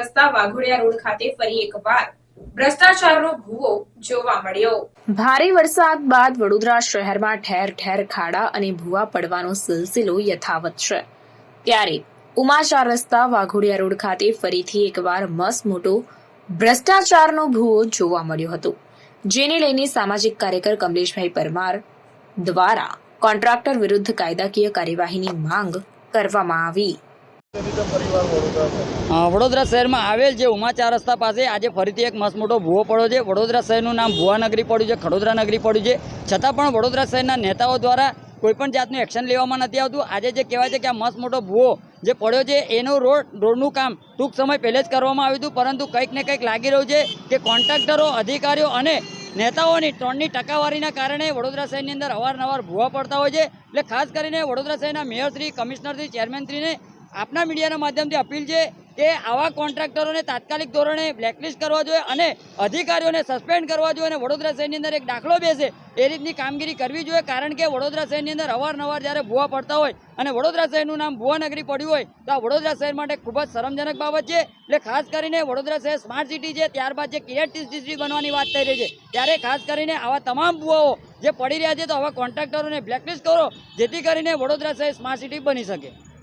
રસ્તા વાઘોડિયા રોડ ખાતે ફરી એકવાર ભ્રષ્ટાચારનો ભૂવો જોવા મળ્યો। ભારે વરસાદ બાદ વડોદરા શહેરમાં ઠેર ઠેર ખાડા અને ભૂવા પડવાનો સિલસિલો યથાવત છે। ત્યારે ઉમા 4 રસ્તા વાઘોડિયા રોડ ખાતે ફરીથી એકવાર મસમોટો ભ્રષ્ટાચારનો ભૂવો જોવા મળ્યો હતો, જેને લઈને સામાજિક કાર્યકર કમલેશભાઈ પરમાર દ્વારા કોન્ટ્રાક્ટર વિરુદ્ધ કાયદાકીય કાર્યવાહીની માંગ કરવામાં આવી। વડોદરા શહેરમાં આવેલ જે ઉમા 4 રસ્તા પાસે આજે ફરીથી એક મસ્ત મોટો ભૂવો પડ્યો છે। વડોદરા શહેરનું નામ ભુવા નગરી પડ્યું છે, ખડોદરા નગરી પડ્યું છે, છતાં પણ વડોદરા શહેરના નેતાઓ દ્વારા કોઈપણ જાતનું એક્શન લેવામાં નથી આવતું। આજે જે કહેવાય છે કે આ મસ્ત મોટો ભૂવો જે પડ્યો છે એનું રોડનું કામ ટૂંક સમય પહેલે જ કરવામાં આવ્યું હતું, પરંતુ કંઈક ને કંઈક લાગી રહ્યું છે કે કોન્ટ્રાક્ટરો, અધિકારીઓ અને નેતાઓની 3ની ટકાવારીના કારણે વડોદરા શહેરની અંદર અવારનવાર ભૂવા પડતા હોય છે। એટલે ખાસ કરીને વડોદરા શહેરના મેયરશ્રી, કમિશનરશ્રી, ચેરમેનશ્રીને આપના મીડિયાના માધ્યમથી અપીલ છે કે આવા કોન્ટ્રાક્ટરોને તાત્કાલિક ધોરણે બ્લેકલિસ્ટ કરવા જોઈએ અને અધિકારીઓને સસ્પેન્ડ કરવા જોઈએ અને વડોદરા શહેરની અંદર એક દાખલો બેસે એ રીતની કામગીરી કરવી જોઈએ। કારણ કે વડોદરા શહેરની અંદર અવારનવાર જ્યારે ભૂવા પડતા હોય અને વડોદરા શહેરનું નામ ભુવા નગરી પડ્યું હોય તો આ વડોદરા શહેર માટે ખૂબ જ શરમજનક બાબત છે। એટલે ખાસ કરીને વડોદરા શહેર સ્માર્ટ સિટી છે, ત્યારબાદ જે ક્રિએટિવ સિટી બનવાની વાત થઈ રહી છે, ત્યારે ખાસ કરીને આવા તમામ ભૂવાઓ જે પડી રહ્યા છે તો આવા કોન્ટ્રાક્ટરોને બ્લેકલિસ્ટ કરો, જેથી કરીને વડોદરા શહેર સ્માર્ટ સિટી બની શકે।